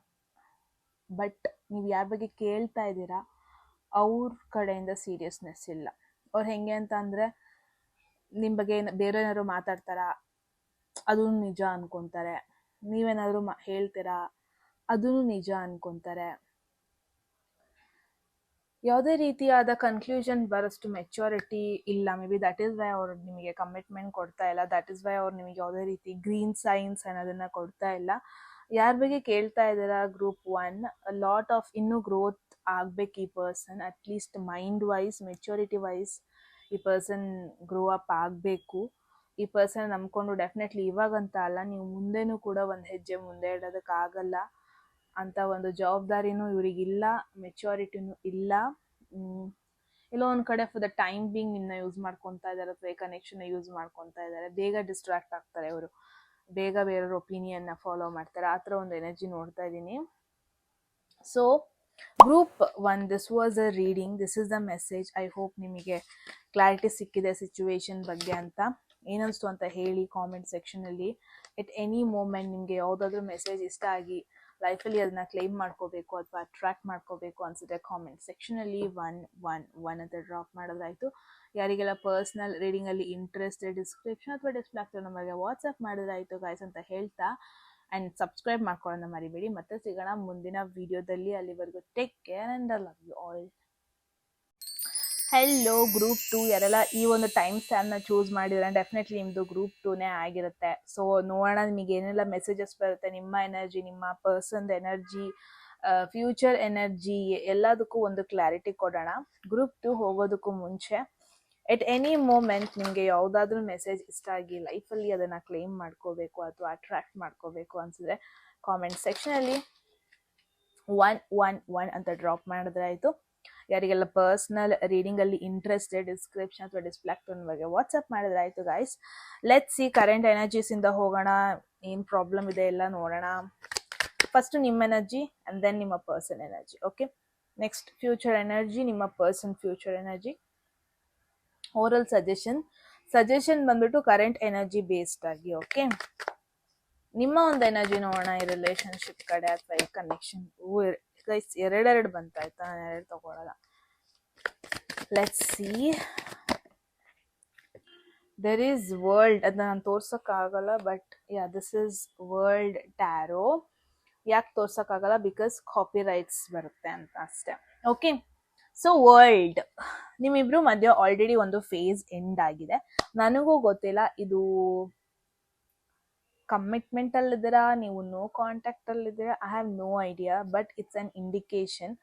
ಬಟ್ ನೀವು ಯಾರ ಬಗ್ಗೆ ಕೇಳ್ತಾ ಇದ್ದೀರಾ ಅವ್ರ ಕಡೆಯಿಂದ ಸೀರಿಯಸ್ನೆಸ್ ಇಲ್ಲ. ಅವ್ರು ಹೆಂಗೆ ಅಂತ ಅಂದರೆ, ನಿಮ್ಮ ಬಗ್ಗೆ ಬೇರೆ ಏನಾದ್ರು ಮಾತಾಡ್ತಾರಾ ಅದೂ ನಿಜ ಅನ್ಕೊತಾರೆ, ನೀವೇನಾದರೂ ಹೇಳ್ತೀರಾ ಅದೂ ನಿಜ ಅನ್ಕೊತಾರೆ. ಯಾವುದೇ ರೀತಿಯಾದ ಕನ್ಕ್ಲೂಷನ್ ಬರೋಷ್ಟು ಮೆಚ್ಯೂರಿಟಿ ಇಲ್ಲ. Maybe that is why ಅವ್ರು ನಿಮಗೆ ಕಮಿಟ್ಮೆಂಟ್ ಕೊಡ್ತಾ ಇಲ್ಲ, ದಟ್ ಈಸ್ ವೈ ಅವ್ರು ನಿಮಗೆ ಯಾವುದೇ ರೀತಿ ಗ್ರೀನ್ ಸೈನ್ಸ್ ಅನ್ನೋದನ್ನು ಕೊಡ್ತಾ ಇಲ್ಲ. ಯಾರ ಬಗ್ಗೆ ಕೇಳ್ತಾ ಇದ್ದೀರಾ ಗ್ರೂಪ್ 1, ಲಾಟ್ ಆಫ್ ಇನ್ನೂ ಗ್ರೋತ್ ಆಗ್ಬೇಕು ಈ person, at least mind wise, maturity wise ಈ ಪರ್ಸನ್ ಗ್ರೋ ಅಪ್ ಆಗಬೇಕು. ಈ ಪರ್ಸನ್ ನಂಬ್ಕೊಂಡು ಡೆಫಿನೆಟ್ಲಿ ಇವಾಗಂತ ಅಲ್ಲ, ನೀವು ಮುಂದೆನೂ ಕೂಡ ಒಂದು ಹೆಜ್ಜೆ ಮುಂದೆ ಇಡೋದಕ್ಕಾಗಲ್ಲ ಅಂತ ಒಂದು ಜವಾಬ್ದಾರಿನೂ ಇವರಿಗಿಲ್ಲ, ಮೆಚ್ಯೂರಿಟಿನೂ ಇಲ್ಲ. ಎಲ್ಲೋ ಒಂದು ಕಡೆ ಫಾರ್ ದ ಟೈಮ್ ಬೀಂಗ್ ನಿಮ್ಮನ್ನ ಯೂಸ್ ಮಾಡ್ಕೊತಾ ಇದ್ದಾರೆ, ಅಥವಾ ಈ ಕನೆಕ್ಷನ್ನ ಯೂಸ್ ಮಾಡ್ಕೊತಾ ಇದ್ದಾರೆ. ಬೇಗ ಡಿಸ್ಟ್ರಾಕ್ಟ್ ಆಗ್ತಾರೆ ಇವರು, ಬೇಗ ಬೇರೆಯವ್ರ ಒಪಿನಿಯನ್ನ ಫಾಲೋ ಮಾಡ್ತಾರೆ, ಆ ಥರ ಒಂದು ಎನರ್ಜಿ ನೋಡ್ತಾ ಇದ್ದೀನಿ. So group 1, this was a reading, this is the message. I hope ನಿಮಗೆ ಕ್ಲಾರಿಟಿ ಸಿಕ್ಕಿದೆ ಸಿಚುವೇಶನ್ ಬಗ್ಗೆ ಅಂತ. ಏನಿಸ್ತು ಅಂತ ಹೇಳಿ ಕಾಮೆಂಟ್ ಸೆಕ್ಷನಲ್ಲಿ. ಎಟ್ ಎನಿ ಮೂಮೆಂಟ್ ನಿಮಗೆ ಯಾವುದಾದ್ರೂ ಮೆಸೇಜ್ ಇಷ್ಟ ಆಗಿ ಲೈಫಲ್ಲಿ ಅದನ್ನ ಕ್ಲೈಮ್ ಮಾಡ್ಕೋಬೇಕು ಅಥವಾ ಅಟ್ರಾಕ್ಟ್ ಮಾಡ್ಕೋಬೇಕು ಅನ್ಸುತ್ತೆ, ಕಾಮೆಂಟ್ ಸೆಕ್ಷನಲ್ಲಿ 111 ಅಂತ ಡ್ರಾಪ್ ಮಾಡೋದಾಯಿತು. ಯಾರಿಗೆಲ್ಲ ಪರ್ಸ್ನಲ್ ರೀಡಿಂಗಲ್ಲಿ ಇಂಟ್ರೆಸ್ಟೆಡ್ ಡಿಸ್ಕ್ರಿಪ್ಷನ್ ಅಥವಾ ಡಿಸ್ಪ್ಲೇ ಆಗ್ತಿರೋ ನಮಗೆ ವಾಟ್ಸಪ್ ಮಾಡೋದಾಯಿತು ಗೈಸ್ ಅಂತ ಹೇಳ್ತಾ, ಆ್ಯಂಡ್ ಸಬ್ಸ್ಕ್ರೈಬ್ ಮಾಡ್ಕೊಳ್ಳೋಣ ಮರಿಬೇಡಿ. ಮತ್ತೆ ಸಿಗೋಣ ಮುಂದಿನ ವಿಡಿಯೋದಲ್ಲಿ. ಅಲ್ಲಿವರೆಗೂ take care and I love you all. Hello group 2, ಯಾರೆಲ್ಲ ಈ ಒಂದು ಟೈಮ್ ಸ್ಟ್ಯಾಂಪ್ನ ಚೂಸ್ ಮಾಡಿದ್ರೆ ಡೆಫಿನೆಟ್ಲಿ ನಿಮ್ಮದು ಗ್ರೂಪ್ 2ನೇ ಆಗಿರುತ್ತೆ. ಸೊ ನೋಡೋಣ ನಿಮಗೆ ಏನೆಲ್ಲ ಮೆಸೇಜಸ್ ಬರುತ್ತೆ, ನಿಮ್ಮ ಎನರ್ಜಿ, ನಿಮ್ಮ ಪರ್ಸನ್ದು ಎನರ್ಜಿ, ಫ್ಯೂಚರ್ ಎನರ್ಜಿ, ಎಲ್ಲದಕ್ಕೂ ಒಂದು ಕ್ಲಾರಿಟಿ ಕೊಡೋಣ. ಗ್ರೂಪ್ 2 ಹೋಗೋದಕ್ಕೂ ಮುಂಚೆ ಎಟ್ ಎನಿ ಮೂಮೆಂಟ್ ನಿಮಗೆ ಯಾವುದಾದ್ರೂ ಮೆಸೇಜ್ ಇಷ್ಟ ಆಗಿ ಲೈಫಲ್ಲಿ ಅದನ್ನು ಕ್ಲೇಮ್ ಮಾಡ್ಕೋಬೇಕು ಅಥವಾ ಅಟ್ರಾಕ್ಟ್ ಮಾಡ್ಕೋಬೇಕು ಅನಿಸಿದ್ರೆ ಕಾಮೆಂಟ್ ಸೆಕ್ಷನಲ್ಲಿ 111 ಅಂತ ಡ್ರಾಪ್ ಮಾಡಿದ್ರೆ ಆಯಿತು. ಯಾರಿಗೆಲ್ಲ ಪರ್ಸ್ನಲ್ ರೀಡಿಂಗಲ್ಲಿ ಇಂಟ್ರೆಸ್ಟೆಡ್ ಡಿಸ್ಕ್ರಿಪ್ಷನ್ ಅಥವಾ ಡಿಸ್ಪ್ಲೇ ಆಗ್ತೋನ್ ಬಗ್ಗೆ ವಾಟ್ಸಪ್ ಮಾಡಿದ್ರೆ ಆಯಿತು ಗೈಸ್. ಲೆಟ್ಸ್ ಸಿ ಕರೆಂಟ್ ಎನರ್ಜೀಸಿಂದ ಹೋಗೋಣ, ಏನು ಪ್ರಾಬ್ಲಮ್ ಇದೆ ಎಲ್ಲ ನೋಡೋಣ. ಫಸ್ಟು ನಿಮ್ಮ ಎನರ್ಜಿ ಆ್ಯಂಡ್ ದೆನ್ ನಿಮ್ಮ person energy. Okay, next future energy, ನಿಮ್ಮ person future energy. Overall suggestion ಬಂದ್ಬಿಟ್ಟು ಕರೆಂಟ್ ಎನರ್ಜಿ ಬೇಸ್ಡ್ ಆಗಿ. ಓಕೆ, ನಿಮ್ಮ ಒಂದು ಎನರ್ಜಿ ನೋಡೋಣ ಈ ರಿಲೇಶನ್ಶಿಪ್ ಕಡೆ ಅಥವಾ ಈ ಕನೆಕ್ಷನ್. ಗೈಸ್ ಎರಡೆರಡು ಬಂತಾಯ್ತಾ, ನಾನು ಎರಡು ತಗೊಳ್ಳಲ್ಲ. Let's see, there is world, ಅದನ್ನ ನಾನು ತೋರ್ಸೋಕ್ಕಾಗಲ್ಲ, but yeah this is world tarot. ಯಾಕೆ ತೋರ್ಸೋಕ್ಕಾಗಲ್ಲ, ಬಿಕಾಸ್ ಕಾಪಿ ರೈಟ್ಸ್ ಬರುತ್ತೆ ಅಂತ ಅಷ್ಟೇ. ಓಕೆ, ಸೊ ವರ್ಲ್ಡ್, ನಿಮ್ಮಿಬ್ರು ಮಧ್ಯೆ ಆಲ್ರೆಡಿ ಒಂದು ಫೇಸ್ ಎಂಡ್ ಆಗಿದೆ. ನನಗೂ ಗೊತ್ತಿಲ್ಲ ಇದು ಕಮಿಟ್ಮೆಂಟಲ್ಲಿದ್ದೀರಾ, ನೀವು ನೋ ಕಾಂಟ್ಯಾಕ್ಟಲ್ಲಿದ್ದೀರಾ, I have no idea, but it's an indication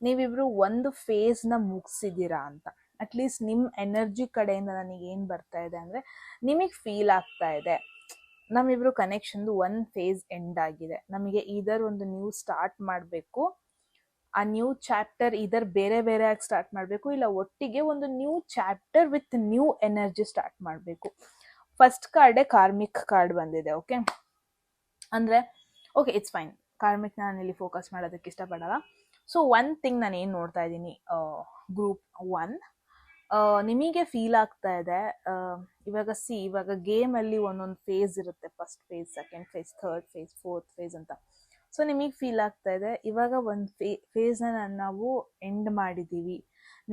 ನೀವಿಬ್ರು ಒಂದು ಫೇಸ್ನ ಮುಗಿಸಿದ್ದೀರಾ ಅಂತ. ಅಟ್ಲೀಸ್ಟ್ ನಿಮ್ಮ ಎನರ್ಜಿ ಕಡೆಯಿಂದ ನನಗೆ ಏನು ಬರ್ತಾ ಇದೆ ಅಂದರೆ, ನಿಮಗೆ ಫೀಲ್ ಆಗ್ತಾ ಇದೆ ನಮ್ಮಿಬ್ರು ಕನೆಕ್ಷನ್ದು ಒಂದು ಫೇಸ್ ಎಂಡ್ ಆಗಿದೆ, ನಮಗೆ ಇದರ್ ಒಂದು ನ್ಯೂ ಸ್ಟಾರ್ಟ್ ಮಾಡಬೇಕು. ಆ ನ್ಯೂ ಚಾಪ್ಟರ್ ಇದರ್ ಬೇರೆ ಬೇರೆ ಆಗಿ ಸ್ಟಾರ್ಟ್ ಮಾಡಬೇಕು, ಇಲ್ಲ ಒಟ್ಟಿಗೆ ಒಂದು new chapter with new energy start ಮಾಡಬೇಕು. ಫಸ್ಟ್ ಕಾರ್ಡೇ ಕಾರ್ಮಿಕ್ ಕಾರ್ಡ್ ಬಂದಿದೆ. ಓಕೆ, ಅಂದರೆ ಓಕೆ ಇಟ್ಸ್ ಫೈನ್, ಕಾರ್ಮಿಕ್ ನಾನು ಇಲ್ಲಿ ಫೋಕಸ್ ಮಾಡೋದಕ್ಕೆ ಇಷ್ಟಪಡಲ್ಲ. ಸೊ ಒನ್ ಥಿಂಗ್ ನಾನು ಏನು ನೋಡ್ತಾ ಇದ್ದೀನಿ ಗ್ರೂಪ್ 1, ನಿಮಗೆ ಫೀಲ್ ಆಗ್ತಾ ಇದೆ ಇವಾಗ ಗೇಮಲ್ಲಿ ಒಂದೊಂದು ಫೇಸ್ ಇರುತ್ತೆ, first phase, second phase, third phase, fourth phase ಅಂತ. ಸೊ ನಿಮಗೆ ಫೀಲ್ ಆಗ್ತಾ ಇದೆ ಇವಾಗ ಒಂದು ಫೇಸ್ನ ನಾವು ಎಂಡ್ ಮಾಡಿದ್ದೀವಿ,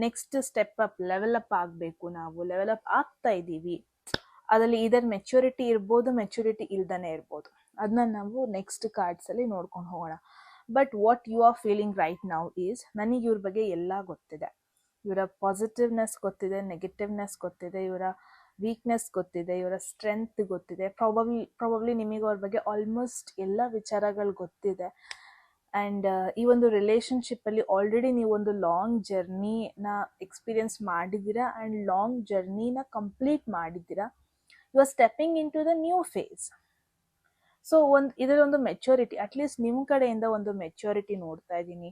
next step up, level up ಆಗಬೇಕು, ನಾವು ಲೆವೆಲ್ ಅಪ್ ಆಗ್ತಾ ಇದ್ದೀವಿ ಅದರಲ್ಲಿ ಇದರ್ ಮೆಚ್ಯೂರಿಟಿ ಇರ್ಬೋದು, ಮೆಚ್ಯೂರಿಟಿ ಇಲ್ದೇ ಇರ್ಬೋದು. ಅದನ್ನ ನಾವು ನೆಕ್ಸ್ಟ್ ಕಾರ್ಡ್ಸಲ್ಲಿ ನೋಡ್ಕೊಂಡು ಹೋಗೋಣ. But what you are feeling right now is, ನನಗೆ ಇವ್ರ ಬಗ್ಗೆ ಎಲ್ಲ ಗೊತ್ತಿದೆ. ಇವರ ಪಾಸಿಟಿವ್ನೆಸ್ ಗೊತ್ತಿದೆ, ನೆಗೆಟಿವ್ನೆಸ್ ಗೊತ್ತಿದೆ, ಇವರ ವೀಕ್ನೆಸ್ ಗೊತ್ತಿದೆ, ಇವರ ಸ್ಟ್ರೆಂತ್ ಗೊತ್ತಿದೆ. ಪ್ರಾಬಬ್ಲಿ ನಿಮಗೆ ಅವ್ರ ಬಗ್ಗೆ ಆಲ್ಮೋಸ್ಟ್ ಎಲ್ಲ ವಿಚಾರಗಳು ಗೊತ್ತಿದೆ. ಆ್ಯಂಡ್ ಈ ಒಂದು ರಿಲೇಷನ್ಶಿಪ್ಪಲ್ಲಿ ಆಲ್ರೆಡಿ ನೀವು ಒಂದು ಲಾಂಗ್ ಜರ್ನಿನ ಎಕ್ಸ್ಪೀರಿಯನ್ಸ್ ಮಾಡಿದ್ದೀರಾ ಆ್ಯಂಡ್ ಲಾಂಗ್ ಜರ್ನಿನ ಕಂಪ್ಲೀಟ್ ಮಾಡಿದ್ದೀರಾ. You are stepping into the new phase. So ಇದರೊಂದು ಮೆಚ್ಯೂರಿಟಿ, ಅಟ್ಲೀಸ್ಟ್ ನಿಮ್ಮ ಕಡೆಯಿಂದ ಒಂದು ಮೆಚ್ಯೂರಿಟಿ ನೋಡ್ತಾ ಇದ್ದೀನಿ.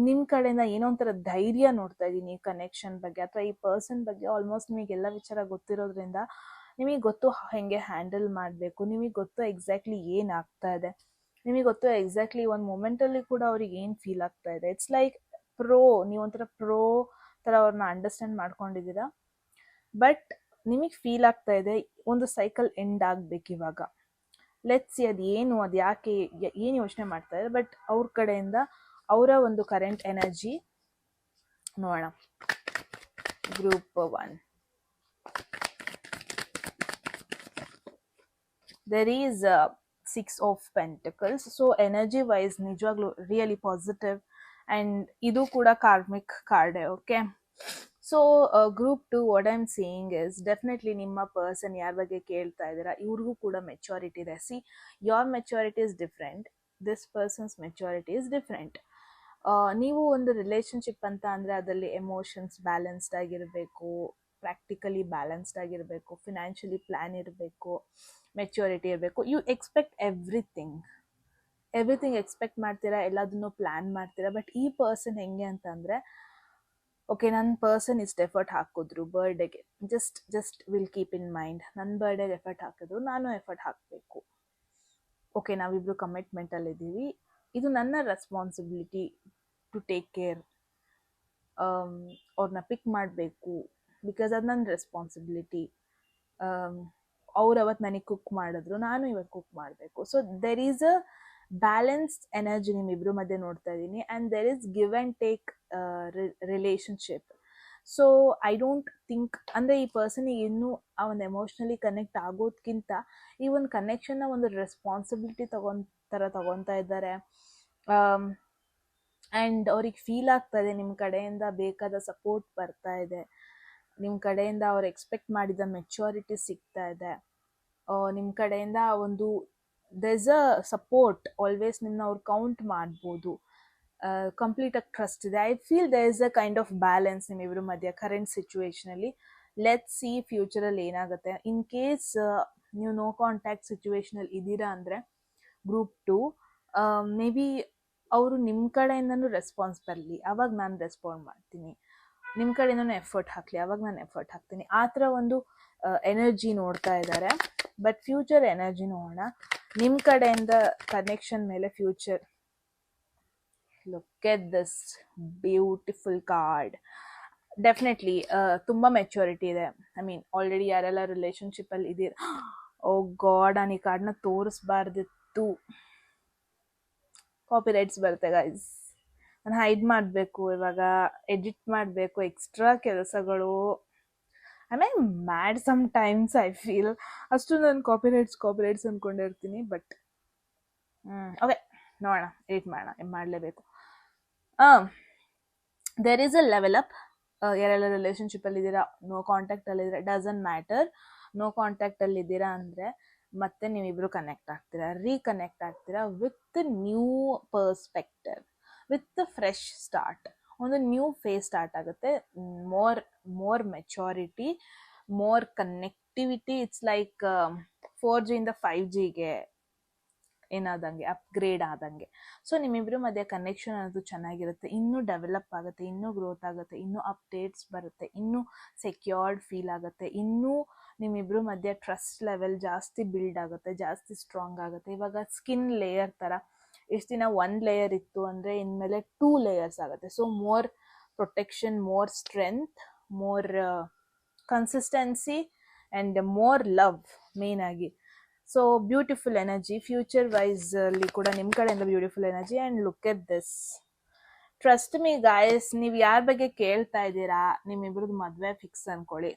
ನಿಮ್ಮ ಕಡೆಯಿಂದ ಏನೋ ಒಂಥರ ಧೈರ್ಯ ನೋಡ್ತಾ ಇದ್ದೀನಿ ಕನೆಕ್ಷನ್ ಬಗ್ಗೆ ಅಥವಾ ಈ ಪರ್ಸನ್ ಬಗ್ಗೆ. ಆಲ್ಮೋಸ್ಟ್ ನಿಮಗೆಲ್ಲ ವಿಚಾರ ಗೊತ್ತಿರೋದ್ರಿಂದ ನಿಮಗೆ ಗೊತ್ತು ಹೆಂಗೆ ಹ್ಯಾಂಡಲ್ ಮಾಡಬೇಕು, ನಿಮಗೆ ಗೊತ್ತು ಎಕ್ಸಾಕ್ಟ್ಲಿ ಏನಾಗ್ತಾ ಇದೆ, ನಿಮಗೆ ಗೊತ್ತು ಎಕ್ಸಾಕ್ಟ್ಲಿ ಒಂದು ಮೊಮೆಂಟಲ್ಲಿ ಕೂಡ ಅವ್ರಿಗೆ ಏನು ಫೀಲ್ ಆಗ್ತಾ ಇದೆ. ಇಟ್ಸ್ ಲೈಕ್ ನೀವೊಂಥರ ಪ್ರೋ ಥರ ಅವ್ರನ್ನ ಅಂಡರ್ಸ್ಟ್ಯಾಂಡ್ ಮಾಡ್ಕೊಂಡಿದ್ದೀರಾ. ಬಟ್ ನಿಮಗೆ ಫೀಲ್ ಆಗ್ತಾ ಇದೆ ಒಂದು ಸೈಕಲ್ ಎಂಡ್ ಆಗ್ಬೇಕು ಇವಾಗ. ಲೆಟ್ಸ್ ಅದು ಯಾಕೆ ಏನು ಯೋಚನೆ ಮಾಡ್ತಾ ಇದೆ. ಬಟ್ ಅವ್ರ ಕಡೆಯಿಂದ ಅವರ ಒಂದು ಕರೆಂಟ್ ಎನರ್ಜಿ ನೋಡೋಣ. Group 1, there is 6 of Pentacles. So energy wise ನಿಜವಾಗ್ಲೂ ರಿಯಲಿ ಪಾಸಿಟಿವ್. ಆ್ಯಂಡ್ ಇದು ಕೂಡ ಕಾರ್ಮಿಕ್ ಕಾರ್ಡೆ. Okay, so group 2, what I am saying is definitely ನಿಮ್ಮ ಪರ್ಸನ್ ಯಾರ ಬಗ್ಗೆ ಕೇಳ್ತಾ ಇದ್ದೀರಾ ಇವ್ರಿಗೂ ಕೂಡ ಮೆಚ್ಯೂರಿಟಿ ಇದೆ. See, your maturity is different, this person's maturity is different. ನೀವು ಒಂದು ರಿಲೇಷನ್ಶಿಪ್ ಅಂತ ಅಂದರೆ ಅದರಲ್ಲಿ ಎಮೋಷನ್ಸ್ ಬ್ಯಾಲೆನ್ಸ್ಡ್ ಆಗಿರಬೇಕು, ಪ್ರಾಕ್ಟಿಕಲಿ ಬ್ಯಾಲೆನ್ಸ್ಡ್ ಆಗಿರಬೇಕು, ಫಿನಾನ್ಷಿಯಲಿ ಪ್ಲ್ಯಾನ್ ಇರಬೇಕು, ಮೆಚ್ಯೂರಿಟಿ ಇರಬೇಕು. ಯು ಎಕ್ಸ್ಪೆಕ್ಟ್ ಎವ್ರಿಥಿಂಗ್ ಎಕ್ಸ್ಪೆಕ್ಟ್ ಮಾಡ್ತೀರಾ, ಎಲ್ಲದನ್ನು ಪ್ಲ್ಯಾನ್ ಮಾಡ್ತೀರಾ. ಬಟ್ ಈ ಪರ್ಸನ್ ಹೆಂಗೆ ಅಂತಂದರೆ, ಓಕೆ ನನ್ನ ಪರ್ಸನ್ ಇಷ್ಟು ಎಫರ್ಟ್ ಹಾಕಿದ್ರು ಬರ್ಡೇಗೆ, just will keep in mind, ನನ್ನ ಬರ್ಡೇಗೆ ಎಫರ್ಟ್ ಹಾಕಿದ್ರು, ನಾನು ಎಫರ್ಟ್ ಹಾಕಬೇಕು. ಓಕೆ, ನಾವಿಬ್ಬರು ಕಮಿಟ್ಮೆಂಟಲ್ಲಿದ್ದೀವಿ, ಇದು ನನ್ನ ರೆಸ್ಪಾನ್ಸಿಬಿಲಿಟಿ ಟು ಟೇಕ್ ಕೇರ್. ಅವ್ರನ್ನ ಪಿಕ್ ಮಾಡಬೇಕು ಬಿಕಾಸ್ ಅದು ನನ್ನ ರೆಸ್ಪಾನ್ಸಿಬಿಲಿಟಿ. ಅವ್ರು ಅವತ್ತು ನನಗೆ ಕುಕ್ ಮಾಡಿದ್ರು, ನಾನು ಇವತ್ತು ಕುಕ್ ಮಾಡಬೇಕು. So there is a balanced energy ನಿಮ್ಮಿಬ್ಬರು ಮಧ್ಯೆ ನೋಡ್ತಾ ಇದ್ದೀನಿ. And there is give and take relationship. So I don't think ಅಂದರೆ ಈ ಪರ್ಸನಿಗೆ ಇನ್ನೂ ಆ ಒಂದು ಎಮೋಷ್ನಲಿ ಕನೆಕ್ಟ್ ಆಗೋದಕ್ಕಿಂತ ಈ ಒಂದು ಕನೆಕ್ಷನ್ನ ಒಂದು ರೆಸ್ಪಾನ್ಸಿಬಿಲಿಟಿ ತಗೊತಾ ಇದ್ದಾರೆ. ಆ್ಯಂಡ್ ಅವ್ರಿಗೆ ಫೀಲ್ ಆಗ್ತಾ ಇದೆ ನಿಮ್ಮ ಕಡೆಯಿಂದ ಬೇಕಾದ ಸಪೋರ್ಟ್ ಬರ್ತಾ ಇದೆ, ನಿಮ್ಮ ಕಡೆಯಿಂದ ಅವ್ರು ಎಕ್ಸ್ಪೆಕ್ಟ್ ಮಾಡಿದ ಮೆಚ್ಯೂರಿಟಿ ಸಿಗ್ತಾ ಇದೆ, ನಿಮ್ಮ ಕಡೆಯಿಂದ ಒಂದು ದೇರ್ಸ್ ಅ ಸಪೋರ್ಟ್ ಆಲ್ವೇಸ್. ನಿಮ್ಮನ್ನ ಅವ್ರು ಕೌಂಟ್ ಮಾಡ್ಬೋದು, ಕಂಪ್ಲೀಟಾಗಿ ಟ್ರಸ್ಟ್ ಇದೆ. I feel there is a kind of balance ನಿಮ್ಮಿಬ್ಬರ ಮಧ್ಯ ಕರೆಂಟ್ ಸಿಚುವೇಶನಲ್ಲಿ. ಲೆಟ್ಸ್ ಸಿ ಫ್ಯೂಚರಲ್ಲಿ ಏನಾಗುತ್ತೆ. ಇನ್ ಕೇಸ್ ನೀವು ನೋ ಕಾಂಟ್ಯಾಕ್ಟ್ ಸಿಚುವೇಶನಲ್ಲಿ ಇದ್ದೀರಾ ಅಂದರೆ ಗ್ರೂಪ್ 2 ಮೇ ಬಿ ಅವರು ನಿಮ್ಮ ಕಡೆಯಿಂದನೂ ರೆಸ್ಪಾನ್ಸ್ ಬರಲಿ, ಆವಾಗ ನಾನು ರೆಸ್ಪಾಂಡ್ ಮಾಡ್ತೀನಿ. ನಿಮ್ಮ ಕಡೆಯಿಂದನೂ ಎಫರ್ಟ್ ಹಾಕಲಿ, ಆವಾಗ ನಾನು ಎಫರ್ಟ್ ಹಾಕ್ತೀನಿ. ಆ ಥರ ಒಂದು ಎನರ್ಜಿ ನೋಡ್ತಾ ಇದ್ದಾರೆ. ಬಟ್ ಫ್ಯೂಚರ್ ಎನರ್ಜಿ ನೋಡೋಣ. ನಿಮ್ಮ ಕಡೆಯಿಂದ ಕನೆಕ್ಷನ್ ಮೇಲೆ future. Look at this beautiful card. Definitely ತುಂಬ ಮೆಚ್ಯೂರಿಟಿ ಇದೆ. ಐ ಮೀನ್ ಆಲ್ರೆಡಿ ಯಾರೆಲ್ಲ ರಿಲೇಷನ್ಶಿಪ್ಪಲ್ಲಿ ಇದ್ದೀರ, ಓ ಗಾಡ್, ನಾನು ಈ ಕಾರ್ಡ್ನ ತೋರಿಸ್ಬಾರ್ದಿತ್ತು, ಕಾಪಿರೈಟ್ಸ್ ಬರುತ್ತೆ ಗೈಸ್. ನಾನು ಹೈಡ್ ಮಾಡಬೇಕು, ಇವಾಗ ಎಡಿಟ್ ಮಾಡಬೇಕು, ಎಕ್ಸ್ಟ್ರಾ ಕೆಲಸಗಳು. I mean mad sometimes I feel. ಅಷ್ಟು ನಾನು ಕಾಪಿರೈಟ್ಸ್ ಅಂದ್ಕೊಂಡಿರ್ತೀನಿ. ಬಟ್ ಓಕೆ, ನೋಡೋಣ, ಎಡಿಟ್ ಮಾಡೋಣ, ಮಾಡಲೇಬೇಕು. There is a level up. ಯಾರೆಲ್ಲ ರಿಲೇಷನ್ಶಿಪ್ಪಲ್ಲಿದ್ದೀರಾ, ನೋ ಕಾಂಟ್ಯಾಕ್ಟಲ್ಲಿದ್ದೀರಾ, ಡಸಂಟ್ ಮ್ಯಾಟರ್. ನೋ ಕಾಂಟ್ಯಾಕ್ಟಲ್ಲಿದ್ದೀರಾ ಅಂದರೆ ಮತ್ತೆ ನೀವಿಬ್ಬರು ಕನೆಕ್ಟ್ ಆಗ್ತೀರಾ, ರೀಕನೆಕ್ಟ್ ಆಗ್ತೀರಾ with new perspective, with fresh start. ಒಂದು ನ್ಯೂ ಫೇಸ್ ಸ್ಟಾರ್ಟ್ ಆಗುತ್ತೆ. More maturity, more connectivity. It's like 4G ಇಂದ 5Gಗೆ ಏನಾದಂಗೆ, ಅಪ್ಗ್ರೇಡ್ ಆದಂಗೆ. ಸೊ ನಿಮ್ಮಿಬ್ಬರ ಮಧ್ಯೆ ಕನೆಕ್ಷನ್ ಅನ್ನೋದು ಚೆನ್ನಾಗಿರುತ್ತೆ, ಇನ್ನೂ ಡೆವಲಪ್ ಆಗುತ್ತೆ, ಇನ್ನೂ ಗ್ರೋತ್ ಆಗುತ್ತೆ, ಇನ್ನೂ ಅಪ್ಡೇಟ್ಸ್ ಬರುತ್ತೆ, ಇನ್ನೂ ಸೆಕ್ಯೂರ್ಡ್ ಫೀಲ್ ಆಗುತ್ತೆ, ಇನ್ನೂ ನಿಮ್ಮಿಬ್ಬರ ಮಧ್ಯೆ ಟ್ರಸ್ಟ್ ಲೆವೆಲ್ ಜಾಸ್ತಿ ಬಿಲ್ಡ್ ಆಗುತ್ತೆ, ಜಾಸ್ತಿ ಸ್ಟ್ರಾಂಗ್ ಆಗುತ್ತೆ. ಇವಾಗ ಸ್ಕಿನ್ ಲೇಯರ್ ಥರ ಇಷ್ಟು ದಿನ 1 ಲೇಯರ್ ಇತ್ತು ಅಂದರೆ ಇನ್ಮೇಲೆ 2 ಲೇಯರ್ಸ್ ಆಗುತ್ತೆ. So more protection, more strength, more consistency and more love main ಆಗಿ. So beautiful energy. Future wise ಅಲ್ಲಿ ಕೂಡ ನಿಮ್ಮ ಕಡೆಯಿಂದ beautiful energy. And look at this. Trust me guys, ನೀವು ಯಾರ ಬಗ್ಗೆ ಕೇಳ್ತಾ ಇದ್ದೀರಾ, ನಿಮ್ಮಿಬ್ರದ್ದು ಮದುವೆ ಫಿಕ್ಸ್ ಅಂದ್ಕೊಳ್ಳಿ.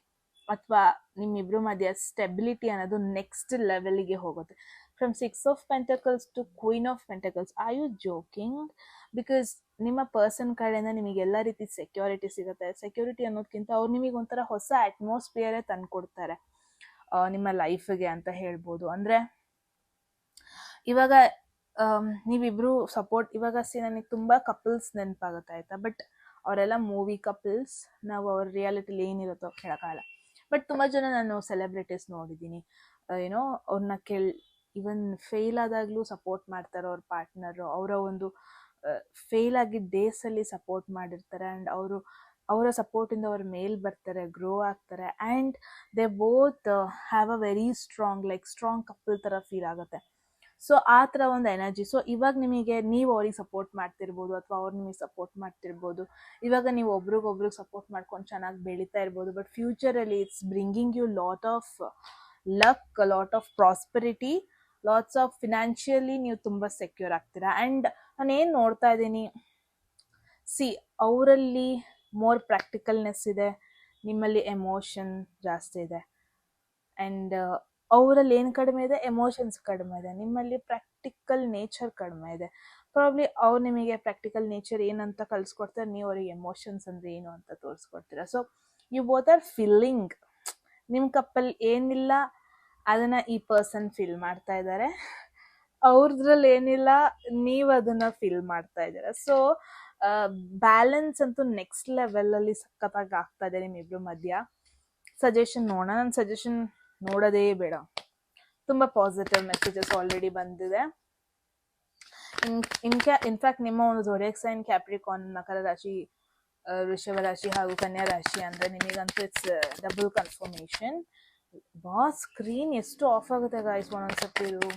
ಅಥವಾ ನಿಮ್ಮಿಬ್ರು ಮಧ್ಯ ಸ್ಟೆಬಿಲಿಟಿ ಅನ್ನೋದು ನೆಕ್ಸ್ಟ್ ಲೆವೆಲ್ಗೆ ಹೋಗುತ್ತೆ. From 6 of Pentacles to Queen of Pentacles. Are you joking? Because ನಿಮ್ಮ ಪರ್ಸನ್ ಕಡೆಯಿಂದ ನಿಮಗೆ ಎಲ್ಲ ರೀತಿ ಸೆಕ್ಯೂರಿಟಿ ಸಿಗುತ್ತೆ. ಸೆಕ್ಯೂರಿಟಿ ಅನ್ನೋದಕ್ಕಿಂತ ಅವ್ರು ನಿಮಗೆ ಒಂಥರ ಹೊಸ ಅಟ್ಮಾಸ್ಫಿಯರೇ ತಂದ್ಕೊಡ್ತಾರೆ ನಿಮ್ಮ ಲೈಫ್ಗೆ ಅಂತ ಹೇಳ್ಬೋದು. ಅಂದರೆ ಇವಾಗ ನೀವಿಬ್ರು ಸಪೋರ್ಟ್, ಇವಾಗ ನನಗೆ ತುಂಬ ಕಪಲ್ಸ್ ನೆನಪಾಗುತ್ತೆ ಆಯ್ತಾ, ಬಟ್ ಅವರೆಲ್ಲ ಮೂವಿ ಕಪಲ್ಸ್. ನಾವು ಅವ್ರ ರಿಯಾಲಿಟಿಲಿ ಏನಿರುತ್ತೋ ಹೇಳೋಕ್ಕಾಗಲ್ಲ. ಬಟ್ ತುಂಬ ಜನ ನಾನು ಸೆಲೆಬ್ರಿಟೀಸ್ ನೋಡಿದ್ದೀನಿ, ಏನೋ ಅವ್ರನ್ನ ಇವನ್ ಫೇಲ್ ಆದಾಗಲೂ ಸಪೋರ್ಟ್ ಮಾಡ್ತಾರೆ ಅವ್ರ ಪಾರ್ಟ್ನರು. ಅವರ ಒಂದು ಫೇಲ್ ಆಗಿದ್ದ ಡೇಸಲ್ಲಿ ಸಪೋರ್ಟ್ ಮಾಡಿರ್ತಾರೆ ಆ್ಯಂಡ್ ಅವರ ಸಪೋರ್ಟಿಂದ ಅವ್ರ ಮೇಲ್ ಬರ್ತಾರೆ, ಗ್ರೋ ಆಗ್ತಾರೆ and they both have a very strong couple ಥರ ಫೀಲ್ ಆಗುತ್ತೆ. ಸೊ ಆ ಥರ ಒಂದು ಎನರ್ಜಿ. ಸೊ ಇವಾಗ ನಿಮಗೆ ನೀವು ಅವ್ರಿಗೆ ಸಪೋರ್ಟ್ ಮಾಡ್ತಿರ್ಬೋದು ಅಥವಾ ಅವ್ರು ನಿಮಗೆ ಸಪೋರ್ಟ್ ಮಾಡ್ತಿರ್ಬೋದು. ಇವಾಗ ನೀವು ಒಬ್ರಿಗೊಬ್ರಿಗೆ ಸಪೋರ್ಟ್ ಮಾಡ್ಕೊಂಡು ಚೆನ್ನಾಗಿ ಬೆಳೀತಾ ಇರ್ಬೋದು. ಬಟ್ ಫ್ಯೂಚರಲ್ಲಿ it's bringing you lot of luck, lot of prosperity, lots of financially ನೀವು ತುಂಬ ಸೆಕ್ಯೂರ್ ಆಗ್ತೀರಾ. ಆ್ಯಂಡ್ ನಾನು ಏನು ನೋಡ್ತಾ ಇದ್ದೀನಿ, ಅವರಲ್ಲಿ ಮೋರ್ ಪ್ರಾಕ್ಟಿಕಲ್ನೆಸ್ ಇದೆ, ನಿಮ್ಮಲ್ಲಿ ಎಮೋಷನ್ ಜಾಸ್ತಿ ಇದೆ. ಆ್ಯಂಡ್ ಅವರಲ್ಲಿ ಏನು ಕಡಿಮೆ ಇದೆ, ಎಮೋಷನ್ಸ್ ಕಡಿಮೆ ಇದೆ. ನಿಮ್ಮಲ್ಲಿ ಪ್ರಾಕ್ಟಿಕಲ್ ನೇಚರ್ ಕಡಿಮೆ ಇದೆ. ಪ್ರಾಬ್ಲಿ ಅವ್ರು ನಿಮಗೆ ಪ್ರಾಕ್ಟಿಕಲ್ ನೇಚರ್ ಏನಂತ ಕಲಿಸ್ಕೊಡ್ತಾರೆ, ನೀವು ಅವ್ರಿಗೆ ಎಮೋಷನ್ಸ್ ಅಂದರೆ ಏನು ಅಂತ ತೋರಿಸ್ಕೊಡ್ತೀರಾ. So you both are feeling, ನಿಮ್ಮ ಕಪ್ಪಲ್ಲಿ ಏನಿಲ್ಲ ಅದನ್ನು ಈ ಪರ್ಸನ್ ಫೀಲ್ ಮಾಡ್ತಾ ಇದ್ದಾರೆ, ಅವ್ರದ್ರಲ್ಲಿ ಏನಿಲ್ಲ ನೀವು ಅದನ್ನು ಫೀಲ್ ಮಾಡ್ತಾ ಇದ್ದೀರಾ. ಸೊ ಬ್ಯಾಲೆನ್ಸ್ ಅಂತೂ ನೆಕ್ಸ್ಟ್ ಲೆವೆಲಲ್ಲಿ ಸಖತ್ತಾಗಿ ಆಗ್ತಾ ಇದೆ ನಿಮ್ಮಿಬ್ರು ಮಧ್ಯ. ಸಜೆಷನ್ ನೋಡೋಣ. ನನ್ನ ಸಜೆಷನ್ ನೋಡೋದೇ ಬೇಡ, ತುಂಬ ಪಾಸಿಟಿವ್ ಮೆಸೇಜಸ್ ಆಲ್ರೆಡಿ ಬಂದಿದೆ. ಇನ್ಫ್ಯಾಕ್ಟ್ ನಿಮ್ಮ ಒಂದು ಝೋಡಿಯಾಕ್ ಸೈನ್ ಕ್ಯಾಪ್ರಿಕಾರ್ನ್, ಮಕರ ರಾಶಿ, ವೃಷಭ ರಾಶಿ ಹಾಗೂ ಕನ್ಯಾ ರಾಶಿ ಅಂದರೆ ನಿಮಗಂತೂ ಇಟ್ಸ್ ಡಬಲ್ ಕನ್ಫರ್ಮೇಷನ್. ಸ್ಕ್ರೀನ್ ಎಷ್ಟು ಆಫ್ ಆಗುತ್ತೆ ಗಾಯ್ಸ್ ಒಂದೊಂದ್ಸತಿ ಇದು.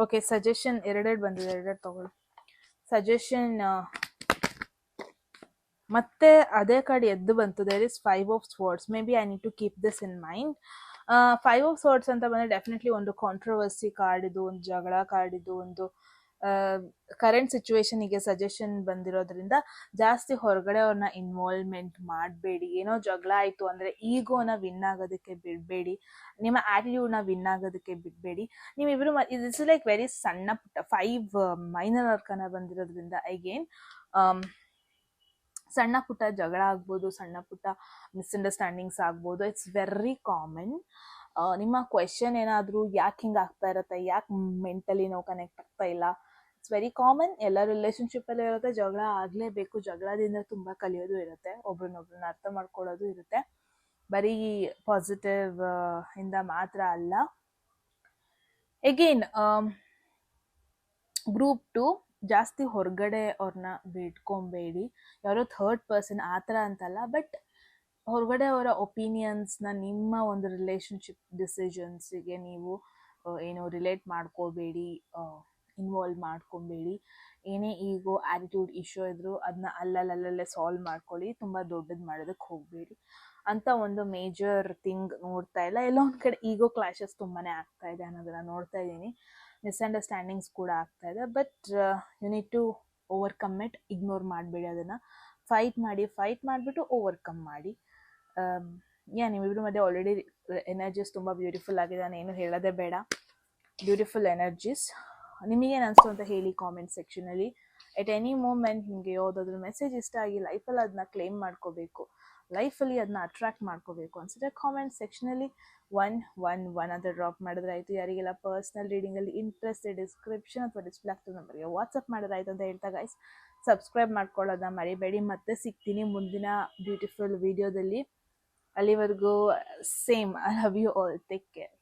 ಓಕೆ, ಸಜೆಷನ್ ಎರಡೆರಡು ಬಂದಿದೆ, ಎರಡೆರಡು ತಗೊಳ್ಳಿ. ಸಜೆಷನ್ ಮತ್ತೆ ಅದೇ ಕಾರ್ಡ್ ಎದ್ದು ಬಂತು. There is 5 of Swords. Maybe I need to keep this in mind. 5 of Swords ಅಂತ ಬಂದರೆ ಡೆಫಿನೆಟ್ಲಿ ಒಂದು ಕಾಂಟ್ರವರ್ಸಿ ಕಾರ್ಡ್ ಇದು, ಒಂದು ಜಗಳ ಕಾರ್ಡ್ ಇದು, ಒಂದು ಕರೆಂಟ್ ಸಿಚುವೇಶನಿಗೆ ಸಜೆಷನ್ ಬಂದಿರೋದ್ರಿಂದ ಜಾಸ್ತಿ ಹೊರಗಡೆ ಅವ್ರನ್ನ ಇನ್ವಾಲ್ವ್ಮೆಂಟ್ ಮಾಡಬೇಡಿ. ಏನೋ ಜಗಳ ಆಯಿತು ಅಂದರೆ ಈಗೋನ ವಿನ್ ಆಗೋದಕ್ಕೆ ಬಿಡಬೇಡಿ, ನಿಮ್ಮ ಆ್ಯಟಿಟ್ಯೂಡ್ನ ವಿನ್ ಆಗೋದಕ್ಕೆ ಬಿಡಬೇಡಿ. ನೀವಿಬ್ಬರು ದಿಸ್ ಇಸ್ ಲೈಕ್ ವೆರಿ ಸಣ್ಣ ಪುಟ್ಟ 5 ಮೈನರ್ ಅರ್ಕನ ಬಂದಿರೋದ್ರಿಂದ ಅಗೇನ್ ಸಣ್ಣ ಪುಟ್ಟ ಜಗಳ ಆಗ್ಬೋದು, ಸಣ್ಣ ಪುಟ್ಟ ಮಿಸ್ಅಂಡರ್ಸ್ಟ್ಯಾಂಡಿಂಗ್ಸ್ ಆಗ್ಬೋದು. It's very common. ನಿಮ್ಮ ಕ್ವೆಶನ್ ಏನಾದರೂ ಯಾಕೆ ಹಿಂಗೆ ಆಗ್ತಾ ಇರುತ್ತೆ, ಯಾಕೆ ಮೆಂಟಲಿ ನಾವು ಕನೆಕ್ಟ್ ಆಗ್ತಾ ಇಲ್ಲ, ಇಟ್ಸ್ ವೆರಿ ಕಾಮನ್. ಎಲ್ಲ ರಿಲೇಷನ್ಶಿಪ್ಪಲ್ಲೂ ಇರುತ್ತೆ, ಜಗಳ ಆಗಲೇಬೇಕು. ಜಗಳದಿಂದ ತುಂಬ ಕಲಿಯೋದು ಇರುತ್ತೆ, ಒಬ್ರನ್ನೊಬ್ರನ್ನ ಅರ್ಥ ಮಾಡ್ಕೊಳ್ಳೋದು ಇರುತ್ತೆ. ಬರೀ ಪಾಸಿಟಿವ್ ಇಂದ ಮಾತ್ರ ಅಲ್ಲ. ಎಗೇನ್ ಗ್ರೂಪ್ 2 ಜಾಸ್ತಿ ಹೊರಗಡೆ ಅವ್ರನ್ನ ಬಿಟ್ಕೊಬೇಡಿ. ಯಾರೋ ಥರ್ಡ್ ಪರ್ಸನ್ ಆ ಥರ ಅಂತಲ್ಲ, ಬಟ್ ಹೊರಗಡೆ ಅವರ ಒಪಿನಿಯನ್ಸ್ನ ನಿಮ್ಮ ಒಂದು ರಿಲೇಷನ್ಶಿಪ್ ಡಿಸಿಷನ್ಸಿಗೆ ನೀವು ಏನು ರಿಲೇಟ್ ಮಾಡ್ಕೋಬೇಡಿ, ಇನ್ವಾಲ್ವ್ ಮಾಡ್ಕೊಬೇಡಿ. ಏನೇ ಈಗೋ ಆ್ಯಟಿಟ್ಯೂಡ್ ಇಶ್ಯೂ ಇದ್ದರೂ ಅದನ್ನ ಅಲ್ಲಲ್ಲೇ ಸಾಲ್ವ್ ಮಾಡ್ಕೊಳ್ಳಿ, ತುಂಬ ದೊಡ್ಡದು ಮಾಡೋದಕ್ಕೆ ಹೋಗಬೇಡಿ ಅಂತ ಒಂದು ಮೇಜರ್ ಥಿಂಗ್ ನೋಡ್ತಾ ಇಲ್ಲ. ಎಲ್ಲೋ ಒಂದು ಕಡೆ ಈಗೋ ಕ್ಲಾಶಸ್ ತುಂಬಾ ಆಗ್ತಾ ಇದೆ ಅನ್ನೋದನ್ನು ನೋಡ್ತಾ ಇದ್ದೀನಿ. ಮಿಸ್ಅಂಡರ್ಸ್ಟ್ಯಾಂಡಿಂಗ್ಸ್ ಕೂಡ ಆಗ್ತಾ ಇದೆ. But you need to overcome it. Ignore ಮಾಡಬೇಡಿ, ಅದನ್ನು ಫೈಟ್ ಮಾಡಿಬಿಟ್ಟು ಓವರ್ಕಮ್ ಮಾಡಿ. ನಿಮ್ಮಿಬ್ಬರ ಮಧ್ಯೆ ಆಲ್ರೆಡಿ ಎನರ್ಜೀಸ್ ತುಂಬ ಬ್ಯೂಟಿಫುಲ್ ಆಗಿದೆ, ನಾನು ಏನು ಹೇಳೋದೇ ಬೇಡ. Beautiful energies. ನಿಮಗೇನು ಅನಿಸ್ತು ಅಂತ ಹೇಳಿ ಕಾಮೆಂಟ್ ಸೆಕ್ಷನಲ್ಲಿ. ಎಟ್ ಎನಿ ಮೂಮೆಂಟ್ ನಿಮಗೆ ಯಾವುದಾದ್ರೂ ಮೆಸೇಜ್ ಇಷ್ಟ ಆಗಿ ಲೈಫಲ್ಲಿ ಅದನ್ನ ಕ್ಲೇಮ್ ಮಾಡ್ಕೋಬೇಕು, ಲೈಫಲ್ಲಿ ಅದನ್ನ ಅಟ್ರಾಕ್ಟ್ ಮಾಡ್ಕೋಬೇಕು ಅನ್ಸುತ್ತೆ, ಕಾಮೆಂಟ್ ಸೆಕ್ಷನಲ್ಲಿ 111 ಅಂತ ಡ್ರಾಪ್ ಮಾಡಿದ್ರೆ ಆಯಿತು. ಯಾರಿಗೆಲ್ಲ ಪರ್ಸ್ನಲ್ ರೀಡಿಂಗಲ್ಲಿ ಇಂಟ್ರೆಸ್ಟ್ ಡಿಸ್ಕ್ರಿಪ್ಷನ್ ಅಥವಾ ಡಿಸ್ಪ್ಲೇ ಆಗ್ತದೆ ನಂಬರ್ಗೆ ವಾಟ್ಸಪ್ ಮಾಡಿದ್ರೆ ಆಯಿತು ಅಂತ ಹೇಳ್ತಾ ಗೈಸ್, ಸಬ್ಸ್ಕ್ರೈಬ್ ಮಾಡ್ಕೊಳ್ಳೋದನ್ನ ಮರಿಬೇಡಿ. ಮತ್ತೆ ಸಿಗ್ತೀನಿ ಮುಂದಿನ ಬ್ಯೂಟಿಫುಲ್ ವಿಡಿಯೋದಲ್ಲಿ. ಅಲ್ಲಿವರೆಗೂ same, I love you all, take care.